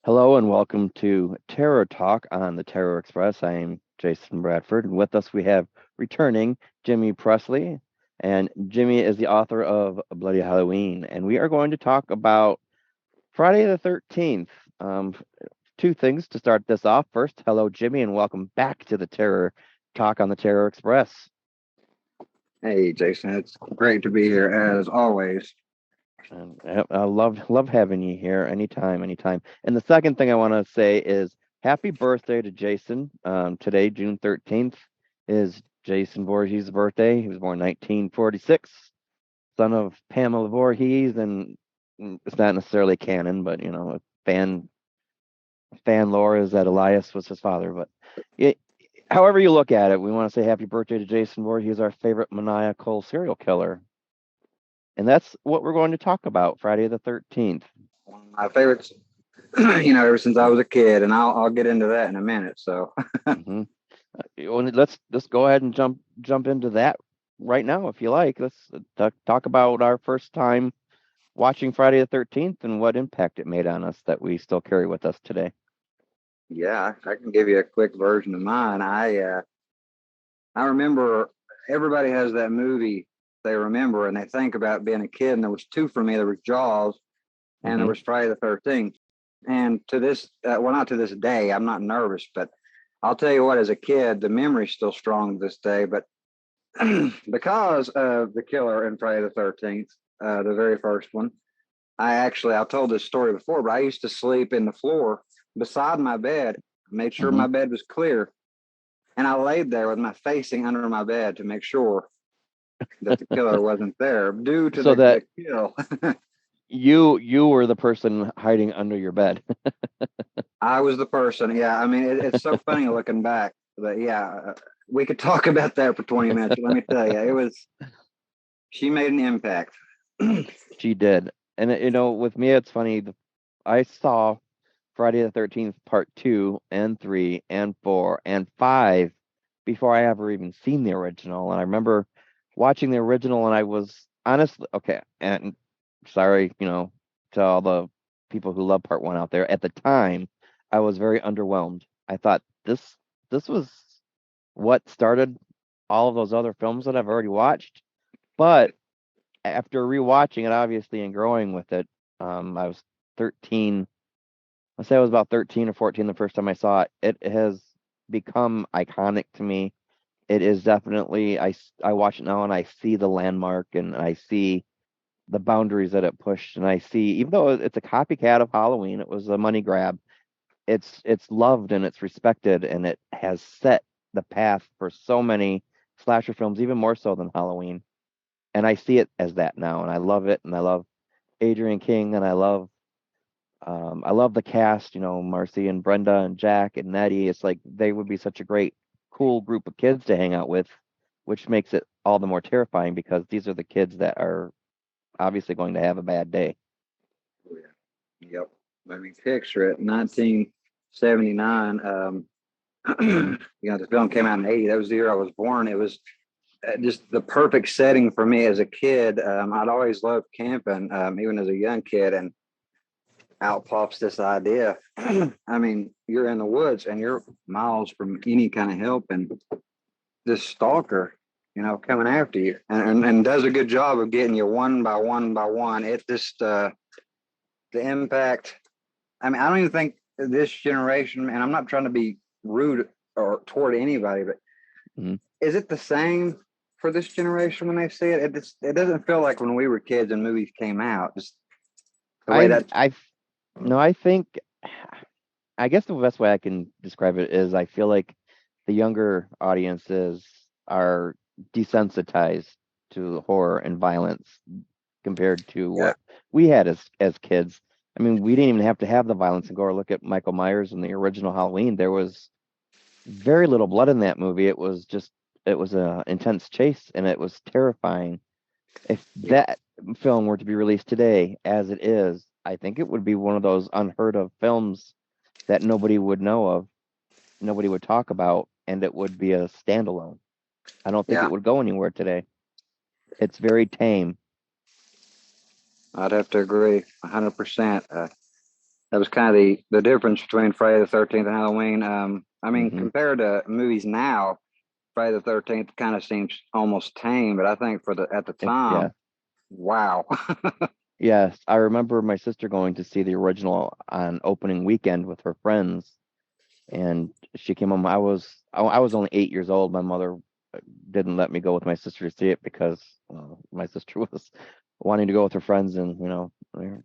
Hello and welcome to Terror Talk on the Terror Express. I am Jason Bradford, and with us we have returning Jimmy Pressley. And Jimmy is the author of Bloody Halloween. And we are going to talk about Friday the 13th. Um, Two things to start this off. First, hello, Jimmy, and welcome back to the Terror Talk on the Terror Express. Hey, Jason, it's great to be here as always. And I love having you here anytime, anytime. And the second thing I want to say is happy birthday to Jason. Today, June 13th, is Jason Voorhees' birthday. He was born 1946, son of Pamela Voorhees, and it's not necessarily canon, but fan lore is that Elias was his father. But it, however you look at it, we want to say happy birthday to Jason Voorhees, our favorite maniacal serial killer. And that's what we're going to talk about Friday the 13th. One of my favorites, ever since I was a kid, and I'll get into that in a minute. So, Hmm. Let's go ahead and jump into that right now, if you like. Let's talk about our first time watching Friday the 13th and what impact it made on us that we still carry with us today. yeah, I can give you a quick version of mine. I remember everybody has that movie they remember, and they think about being a kid. And there was two for me. There was Jaws, and there Hmm. was Friday the 13th. And to this, well, not to this day, I'm not nervous, but I'll tell you what, as a kid, the memory's still strong to this day. But because of the killer in Friday the 13th, the very first one, I've told this story before, but I used to sleep in the floor beside my bed, made sure Hmm. my bed was clear, and I laid there with my facing under my bed to make sure that the killer wasn't there due to So the that kill. you were the person hiding under your bed. I was the person. Yeah, I mean, it's so funny looking back. But yeah, we could talk about that for 20 minutes. Let me tell you, she made an impact. She did. And with me, it's funny. I saw Friday the 13th part 2 and 3 and 4 and 5 before I ever even seen the original. And I remember watching the original and I was honestly okay, and sorry, to all the people who love part 1 out there. At the time, I was very underwhelmed. I thought this was what started all of those other films that I've already watched. But after rewatching it obviously and growing with it, I was 13. Let's say I was about 13 or 14 the first time I saw it. It has become iconic to me. It is definitely, I watch it now and I see the landmark and I see the boundaries that it pushed. And I see, even though it's a copycat of Halloween, it was a money grab. It's loved and it's respected and it has set the path for so many slasher films, even more so than Halloween. And I see it as that now, and I love it. And I love Adrian King, and I love the cast, Marcy and Brenda and Jack and Nettie. It's like they would be such a great, cool group of kids to hang out with, which makes it all the more terrifying because these are the kids that are obviously going to have a bad day. Yep. I mean, picture it, 1979. Hmm. The film came out in 80. That was the year I was born. It was just the perfect setting for me as a kid. I'd always loved camping, even as a young kid, and out pops this idea. I mean, you're in the woods and you're miles from any kind of help, and this stalker, coming after you, and does a good job of getting you one by one by one. It just the impact. I mean, I don't even think this generation, and I'm not trying to be rude or toward anybody, but Hmm. is it the same for this generation when they see it? It doesn't feel like when we were kids and movies came out. Just the way I that. I no, I think I guess the best way I can describe it is I feel like the younger audiences are desensitized to horror and violence compared to Yeah, what we had as kids. I mean, we didn't even have to have the violence and go or look at Michael Myers in the original Halloween. There was very little blood in that movie. It was a intense chase and it was terrifying. If yeah, that film were to be released today as it is, I think it would be one of those unheard of films that nobody would know of, nobody would talk about, and it would be a standalone. I don't think yeah. it would go anywhere today. It's very tame. I'd have to agree 100%. That was kind of the difference between Friday the 13th and Halloween. I mean, Hmm. compared to movies now, Friday the 13th kind of seems almost tame, but I think for the at the Yeah. time, wow. Yes, I remember my sister going to see the original on opening weekend with her friends, and she came home. I was only 8 years old. My mother didn't let me go with my sister to see it because my sister was wanting to go with her friends, and they're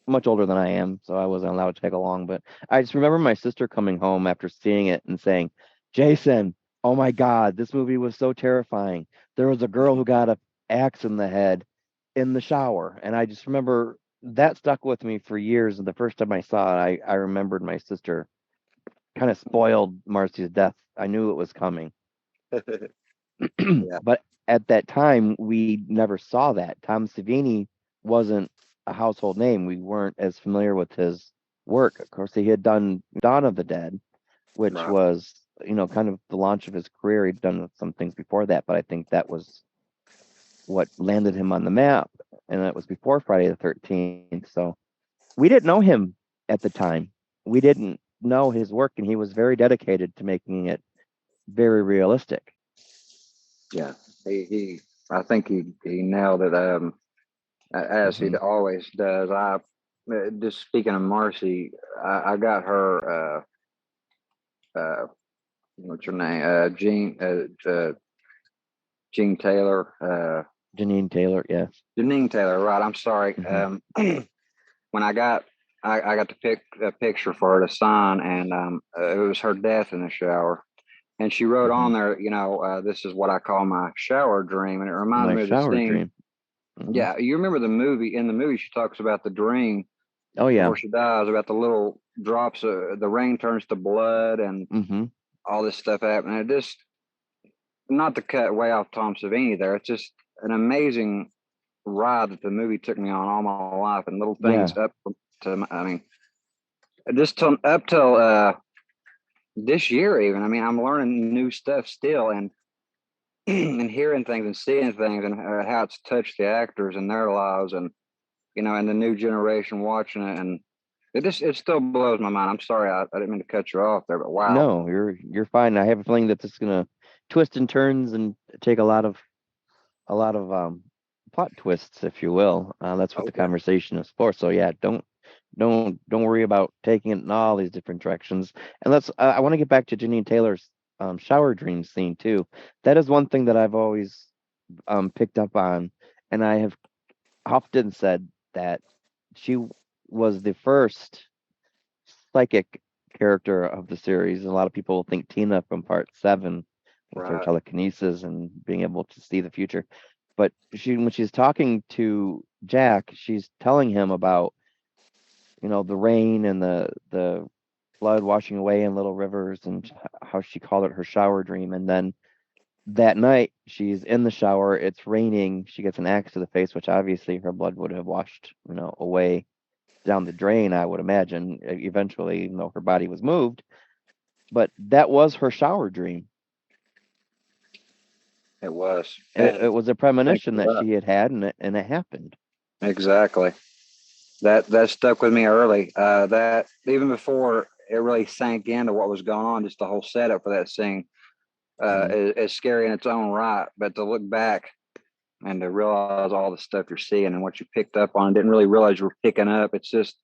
much older than I am, so I wasn't allowed to tag along. But I just remember my sister coming home after seeing it and saying, "Jason, oh my God, this movie was so terrifying. There was a girl who got a axe in the head in the shower," and I just remember that stuck with me for years. And the first time I saw it, I remembered my sister kind of spoiled Marcy's death. I knew it was coming. Yeah, But at that time, we never saw that. Tom Savini wasn't a household name. We weren't as familiar with his work. Of course, he had done Dawn of the Dead, which right. was, kind of the launch of his career. He'd done some things before that, but I think that was what landed him on the map. And that was before Friday the 13th. So we didn't know him at the time. We didn't know his work, and he was very dedicated to making it very realistic. Yeah, he I think he nailed it. As he Hmm. always does. I just speaking of Marcy, I got her. What's her name? Jean Taylor. Janine Taylor, yes. Janine Taylor. Right. I'm sorry. Hmm. When I got to pick a picture for her to sign, and it was her death in the shower. And she wrote Hmm. on there, this is what I call my shower dream, and it reminded My me of the shower scene. dream. Hmm. Yeah, you remember the movie? In the movie, she talks about the dream Oh yeah. before she dies, about the little drops. The rain turns to blood, and Hmm. all this stuff happening. It just, not to cut way off Tom Savini there. It's just an amazing ride that the movie took me on all my life, and little things Yeah, up to. I mean, just till up till this year even. I mean, I'm learning new stuff still, and and hearing things and seeing things, and how it's touched the actors and their lives, and and the new generation watching it, and it still blows my mind. I'm sorry, I didn't mean to cut you off there, but wow. no, you're fine. I have a feeling that this is gonna twist and turns and take a lot of plot twists, if you will. That's what the Okay. conversation is for. So yeah, don't worry about taking it in all these different directions. And let's. I want to get back to Janine Taylor's shower dream scene too. That is one thing that I've always picked up on, and I have often said that she was the first psychic character of the series. A lot of people think Tina from part seven with her Right. telekinesis and being able to see the future. But when she's talking to Jack, she's telling him about, the rain and the blood washing away in little rivers and how she called it her shower dream. And then that night, she's in the shower, it's raining, she gets an axe to the face, which obviously her blood would have washed, away down the drain, I would imagine, eventually, even though her body was moved. But that was her shower dream. It was. It And was a thanks premonition for that that. she had had, and it happened. Exactly. That stuck with me early. That even before it really sank into what was going on, just the whole setup for that scene Hmm. is scary in its own right. But to look back and to realize all the stuff you're seeing and what you picked up on, didn't really realize you were picking up. It's just,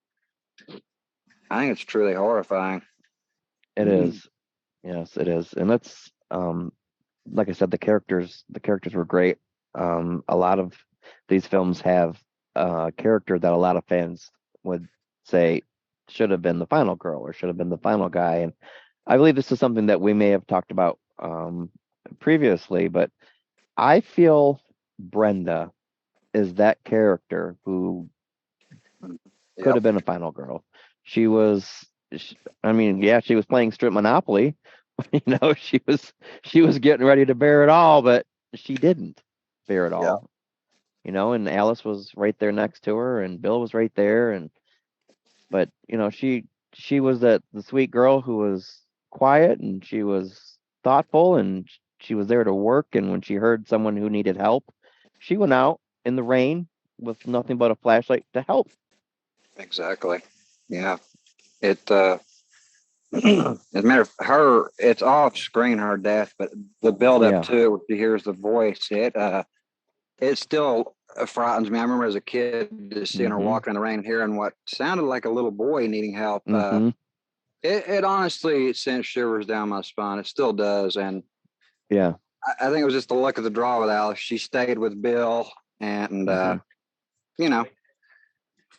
I think it's truly horrifying. It is. Yes, it is. And that's like I said, the characters were great. A lot of these films have a character that a lot of fans would say should have been the final girl or should have been the final guy. And I believe this is something that we may have talked about previously, but I feel Brenda is that character who could Yep, have been a final girl. She was, I mean, yeah, she was playing strip Monopoly. She was getting ready to bear it all, but she didn't bear it yep, all. And Alice was right there next to her, and Bill was right there, and but she was the sweet girl who was quiet and she was thoughtful and she was there to work. And when she heard someone who needed help, she went out in the rain with nothing but a flashlight to help. exactly. Yeah. It as a matter of her, it's off screen her death, but the build up Yeah. to it, when she hears the voice, it still frightens me. I remember as a kid just seeing her Mm-hmm. walking in the rain, hearing what sounded like a little boy needing help. Mm-hmm. It honestly sent shivers down my spine. It still does, and Yeah. I think it was just the luck of the draw with Alice. She stayed with Bill, and Mm-hmm. you know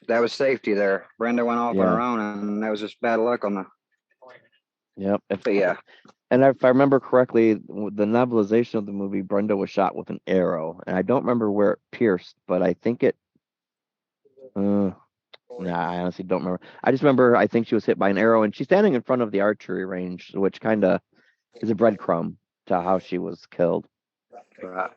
that was safety there. Brenda went off on Yeah. her own, and that was just bad luck on the. Yep. But yeah, And if I remember correctly, the novelization of the movie, Brenda was shot with an arrow, and I don't remember where it pierced, but I think it. Uh, nah, I honestly don't remember. I just remember I think she was hit by an arrow, and she's standing in front of the archery range, which kind of is a breadcrumb to how she was killed. right.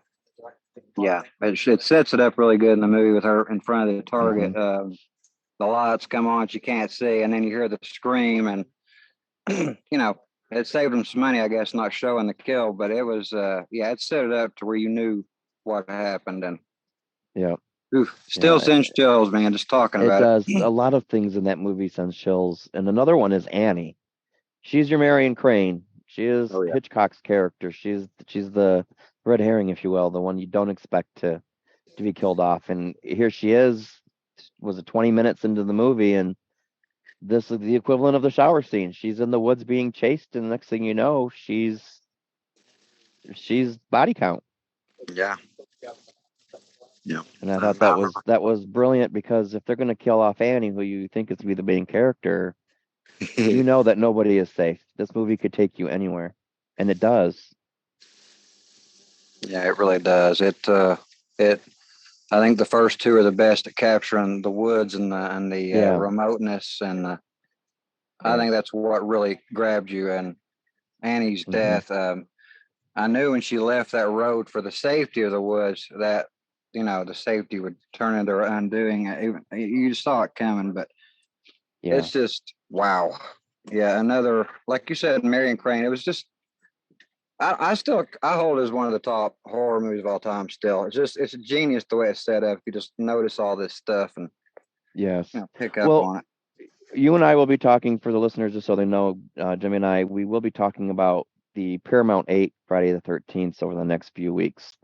Yeah, it sets it up really good in the movie with her in front of the Hmm. target. The lights come on, she can't see, and then you hear the scream, and you know, it saved them some money, I guess, not showing the kill, but it was, yeah, it set it up to where you knew what happened, and Yeah, oof, still yeah, sends chills, man, just talking it about does. it. A lot of things in that movie sends chills, and another one is Annie. She's your Marion Crane. She is Oh yeah, Hitchcock's character. She's the red herring, if you will, the one you don't expect to be killed off. And here she is. Was it 20 minutes into the movie, and this is the equivalent of the shower scene. She's in the woods being chased, and the next thing you know, she's body count. yeah, yeah. And I I thought that remember. was brilliant because if they're going to kill off Annie, who you think is to be the main character, you know that nobody is safe. This movie could take you anywhere, and it does. Yeah, it really does. It. I think the first two are the best at capturing the woods and the Yeah, remoteness, and I think yes. that's what really grabbed you. And Annie's Hmm. death. I knew when she left that road for the safety of the woods that the safety would turn into her undoing. You saw it coming, but Yeah. it's just wow. Yeah, another like you said, Marion Crane. It was just I hold it as one of the top horror movies of all time. Still, it's a genius the way it's set up. You just notice all this stuff and Yes. pick up Well, on it. you and I will be talking for the listeners, just so they know, Jimmy and I, we will be talking about the Paramount 8 Friday the 13th over the next few weeks.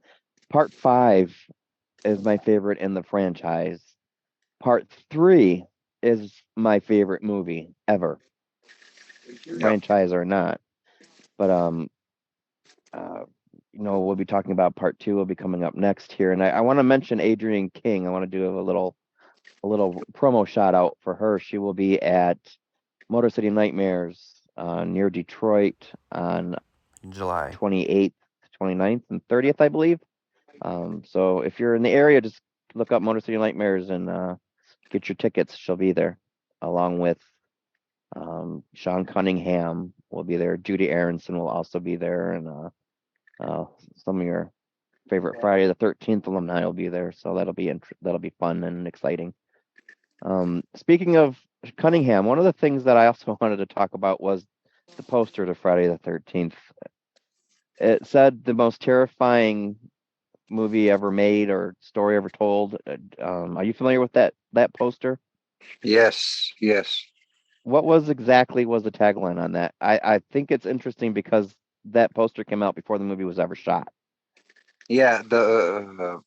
Part 5 is my favorite in the franchise. Part 3 is my favorite movie ever, Yep. franchise or not. But uh, we'll be talking about part 2 will be coming up next here, and I want to mention Adrienne King. I want to do a little promo shout out for her. She will be at Motor City Nightmares near Detroit on July. 28th, 29th, and 30th, I believe. So if you're in the area, just look up Motor City Nightmares and get your tickets. She'll be there along with Sean Cunningham will be there. Judy Aronson will also be there, and some of your favorite Friday the 13th alumni will be there. So that'll be fun and exciting. Speaking of Cunningham, one of the things that I also wanted to talk about was the poster to Friday the 13th. It said the most terrifying movie ever made or story ever told. Are you familiar with that poster? Yes. Yes. What was the tagline on that? I think it's interesting because that poster came out before the movie was ever shot. Yeah. The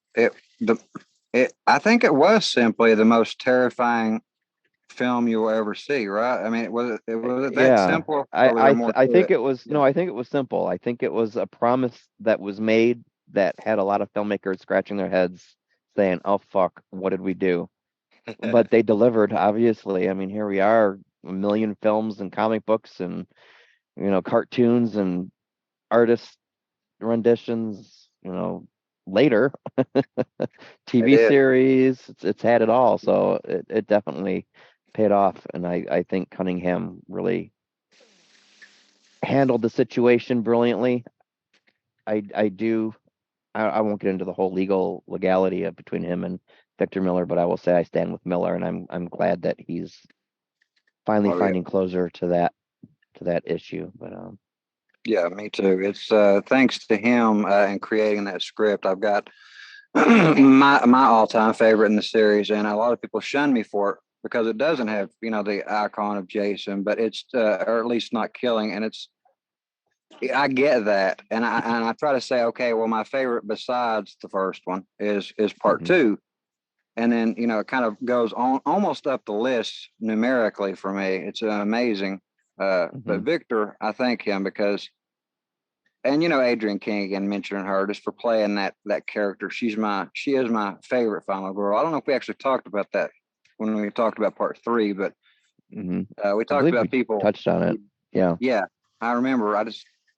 it. I think it was simply the most terrifying film you'll ever see. Right? I mean, was it that Yeah, simple, or was there more I to think it? it was Yeah. no, I think it was simple. I think it was a promise that was made that had a lot of filmmakers scratching their heads saying, "Oh fuck, what did we do?" But they delivered, obviously. I mean, here we are, a million films and comic books and cartoons and artist renditions, later It TV did. series. It's had it all, so it definitely paid off, and I think Cunningham really handled the situation brilliantly. I do. I won't get into the whole legality of between him and Victor Miller, but I will say I stand with Miller, and I'm glad that he's finally Oh yeah. finding closure to that issue. But Yeah, me too. It's thanks to him and creating that script. I've got my all time favorite in the series, and a lot of people shun me for it because it doesn't have, the icon of Jason, but it's or at least not killing, and I get that, and I try to say, okay, well, my favorite besides the first one is part Hmm. two, and then it kind of goes on almost up the list numerically for me. It's amazing. But Hmm. Victor, I thank him because, and Adrienne King again, mentioning her just for playing that character. She is my favorite final girl. I don't know if we actually talked about that when we talked about part three, but Hmm. we I talked believe about we people. touched on it. Yeah. Yeah, I remember.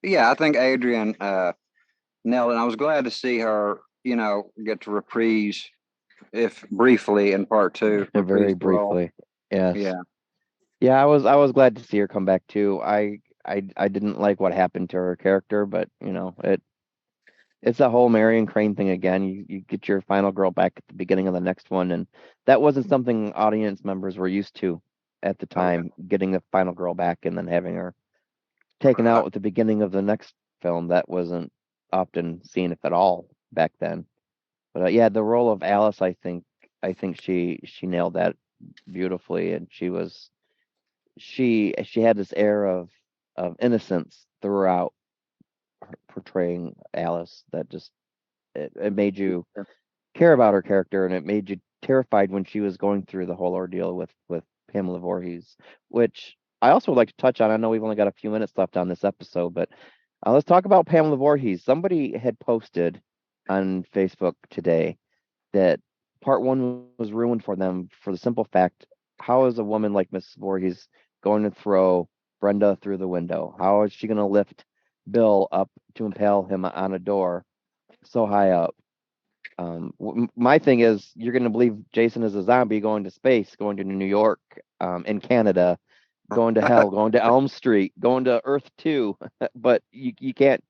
Yeah, I think Adrienne nailed it. I was glad to see her, get to reprise, if briefly, in part two, reprise Very the role. briefly. Yes. Yeah, Yeah, I was glad to see her come back too. I didn't like what happened to her character, but it's a whole Marion Crane thing again. You get your final girl back at the beginning of the next one, and that wasn't something audience members were used to at the oh yeah, time, getting the final girl back and then having her taken right. out at the beginning of the next film. That wasn't often seen, if at all, back then. But yeah, the role of Alice, I think she nailed that beautifully, and she had this air of innocence throughout her portraying Alice that just it made you care about her character, and it made you terrified when she was going through the whole ordeal with Pamela Voorhees, which I also would like to touch on. I know we've only got a few minutes left on this episode, but let's talk about Pamela Voorhees. Somebody had posted on Facebook today that part one was ruined for them for the simple fact, how is a woman like Mrs. Voorhees going to throw Brenda through the window? How is she going to lift Bill up to impale him on a door so high up? My thing is, you're going to believe Jason is a zombie going to space, going to New York, in Canada, going to hell, going to Elm Street, going to Earth 2, but you can't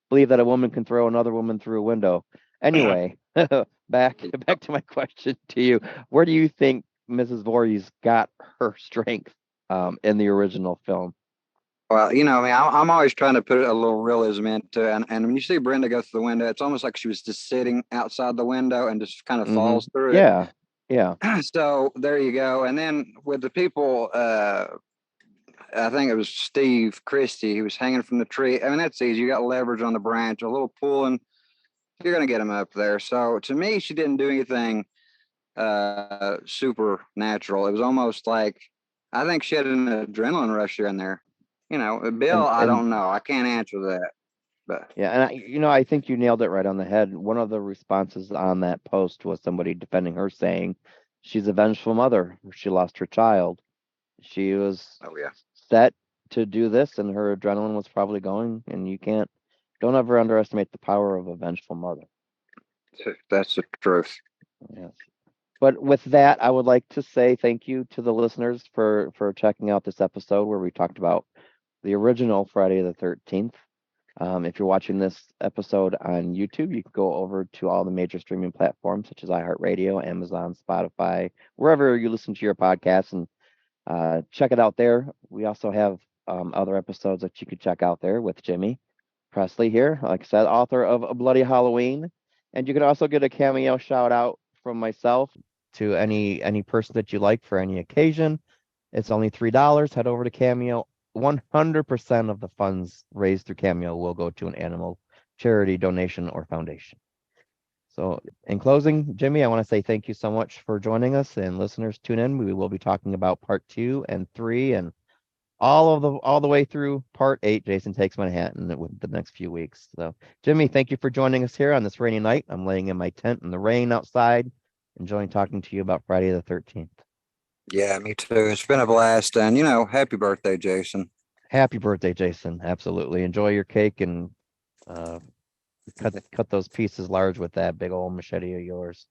believe that a woman can throw another woman through a window. Anyway, back to my question to you. Where do you think Mrs. Voorhees got her strength in the original film? Well, I mean, I'm always trying to put a little realism into it. And when you see Brenda go through the window, it's almost like she was just sitting outside the window and just kind of Hmm. falls through it. Yeah, yeah. So there you go. And then with the people, I think it was Steve Christie, he was hanging from the tree. I mean, that's easy. You got leverage on the branch, a little pulling, you're going to get him up there. So to me, she didn't do anything supernatural. It was almost like, I think she had an adrenaline rush in there. Bill, I And don't know. I can't answer that. But yeah, and I think you nailed it right on the head. One of the responses on that post was somebody defending her, saying she's a vengeful mother. She lost her child. She was oh yeah, set to do this, and her adrenaline was probably going. And don't ever underestimate the power of a vengeful mother. that's the truth. Yes. But with that, I would like to say thank you to the listeners for checking out this episode where we talked about the original Friday the 13th. If you're watching this episode on YouTube, you can go over to all the major streaming platforms such as iHeartRadio, Amazon, Spotify, wherever you listen to your podcasts, and check it out there. We also have other episodes that you could check out there with Jimmy Pressley here, like I said, author of A Bloody Halloween. And you can also get a cameo shout out from myself to any person that you like for any occasion. It's only $3. Head over to Cameo. 100% of the funds raised through Cameo will go to an animal charity, donation, or foundation. So, in closing, Jimmy, I want to say thank you so much for joining us, and listeners, tune in. We will be talking about part 2 and 3 and all the way through part 8. Jason Takes Manhattan with the next few weeks. So, Jimmy, thank you for joining us here on this rainy night. I'm laying in my tent in the rain outside, enjoying talking to you about Friday the 13th. Yeah, me too. It's been a blast. And, happy birthday, Jason. Happy birthday, Jason. Absolutely. Enjoy your cake and uh, cut those pieces large with that big old machete of yours.